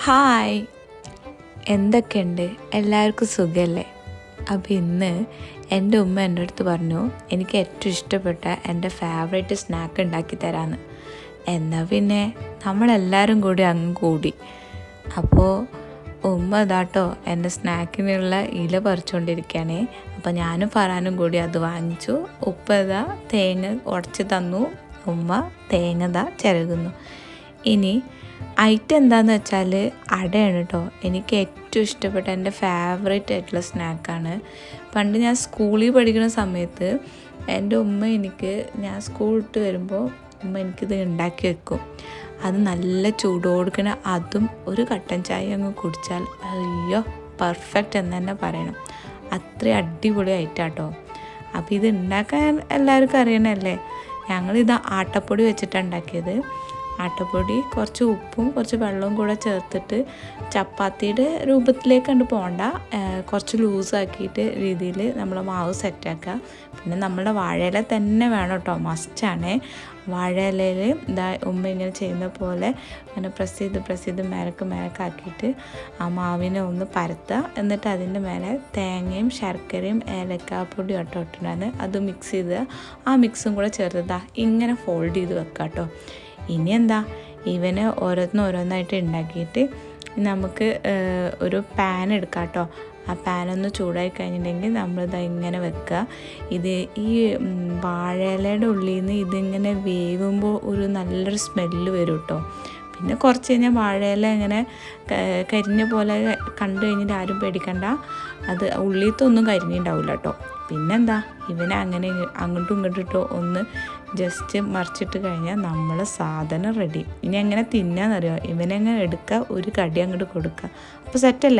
Hi, എന്തൊക്കെയുണ്ട്? എല്ലാവർക്കും സുഖമല്ലേ? അപ്പോൾ ഇന്ന് എൻ്റെ ഉമ്മ എൻ്റെ അടുത്ത് പറഞ്ഞു എനിക്ക് ഏറ്റവും ഇഷ്ടപ്പെട്ട എൻ്റെ ഫേവറേറ്റ് സ്നാക്ക് ഉണ്ടാക്കി തരാമെന്ന്. എന്നാൽ പിന്നെ നമ്മളെല്ലാവരും കൂടി അങ്ങ് കൂടി. അപ്പോൾ ഉമ്മ ഇതാട്ടോ എൻ്റെ സ്നാക്കിനുള്ള ഇല പറിച്ചുകൊണ്ടിരിക്കുകയാണേ. അപ്പോൾ ഞാനും ഫറാനും കൂടി അത് വാങ്ങിച്ചു. ഉപ്പ ഇതാ തേങ്ങ ഉടച്ച് തന്നു, ഉമ്മ തേങ്ങ ഇതാ ചിരകുന്നു. ഇനി ഐറ്റം എന്താണെന്ന് വെച്ചാൽ അടയാണ് കേട്ടോ. എനിക്ക് ഏറ്റവും ഇഷ്ടപ്പെട്ട എൻ്റെ ഫേവറേറ്റ് ആയിട്ടുള്ള സ്നാക്കാണ്. പണ്ട് ഞാൻ സ്കൂളിൽ പഠിക്കുന്ന സമയത്ത് എൻ്റെ ഉമ്മ ഞാൻ സ്കൂൾ വിട്ട് വരുമ്പോൾ ഉമ്മ എനിക്കിത് ഉണ്ടാക്കി വെക്കും. അത് നല്ല ചൂടോടുക്കണ അതും ഒരു കട്ടൻ ചായ അങ്ങ് കുടിച്ചാൽ അയ്യോ പെർഫെക്റ്റ് എന്ന് തന്നെ പറയണം. അത്രയും അടിപൊളി ആയിട്ടാട്ടോ. അപ്പോൾ ഇത് ഉണ്ടാക്കാൻ എല്ലാവർക്കും അറിയണമല്ലേ. ഞങ്ങളിത് ആട്ടപ്പൊടി വെച്ചിട്ടാണ് ഉണ്ടാക്കിയത്. ആട്ടപ്പൊടി കുറച്ച് ഉപ്പും കുറച്ച് വെള്ളവും കൂടെ ചേർത്തിട്ട് ചപ്പാത്തിയുടെ രൂപത്തിലേക്ക് കണ്ട് പോകണ്ട, കുറച്ച് ലൂസാക്കിയിട്ട് രീതിയിൽ നമ്മൾ മാവ് സെറ്റാക്കുക. പിന്നെ നമ്മുടെ വാഴയില തന്നെ വേണം കേട്ടോ, മസ്റ്റാണ്. വാഴയിലയിൽ ഉമ്മ ഇങ്ങനെ ചെയ്യുന്ന പോലെ അങ്ങനെ പ്രസ് ചെയ്ത് മേലക്കാക്കിയിട്ട് ആ മാവിനെ ഒന്ന് പരത്തുക. എന്നിട്ട് അതിൻ്റെ മേലെ തേങ്ങയും ശർക്കരയും ഏലക്കാപ്പൊടി ഇട്ടിട്ടുണ്ടായിരുന്നു, അത് മിക്സ് ചെയ്ത് ആ മിക്സും കൂടെ ചേർത്തതാ ഇങ്ങനെ ഫോൾഡ് ചെയ്ത് വെക്കുക കേട്ടോ. ഇനി എന്താ, ഇവന് ഓരോന്നായിട്ട് ഉണ്ടാക്കിയിട്ട് നമുക്ക് ഒരു പാൻ എടുക്കാം കേട്ടോ. ആ പാനൊന്ന് ചൂടായി കഴിഞ്ഞിട്ടുണ്ടെങ്കിൽ നമ്മളിത് ഇങ്ങനെ വെക്കുക. ഇത് ഈ വാഴയിലയുടെ ഉള്ളിൽ നിന്ന് ഇതിങ്ങനെ വേവുമ്പോൾ ഒരു നല്ലൊരു സ്മെല്ല് വരും കേട്ടോ. പിന്നെ കുറച്ച് കഴിഞ്ഞാൽ വാഴയില ഇങ്ങനെ കരിഞ്ഞ പോലെ കണ്ടു കഴിഞ്ഞിട്ട് ആരും പേടിക്കണ്ട, അത് ഉള്ളിലത്തൊന്നും കരിഞ്ഞിട്ടുണ്ടാവില്ല കേട്ടോ. പിന്നെന്താ, ഇവനെ അങ്ങനെ അങ്ങോട്ടും ഇങ്ങോട്ടിട്ടോ ഒന്ന് ജസ്റ്റ് മറിച്ചിട്ട് കഴിഞ്ഞാൽ നമ്മളെ സാധനം റെഡി. ഇനി എങ്ങനെ തിന്നാന്നറിയോ, ഇവനെ അങ്ങ് എടുക്കുക, ഒരു കടി അങ്ങോട്ട് കൊടുക്കുക. അപ്പോൾ സെറ്റല്ലേ?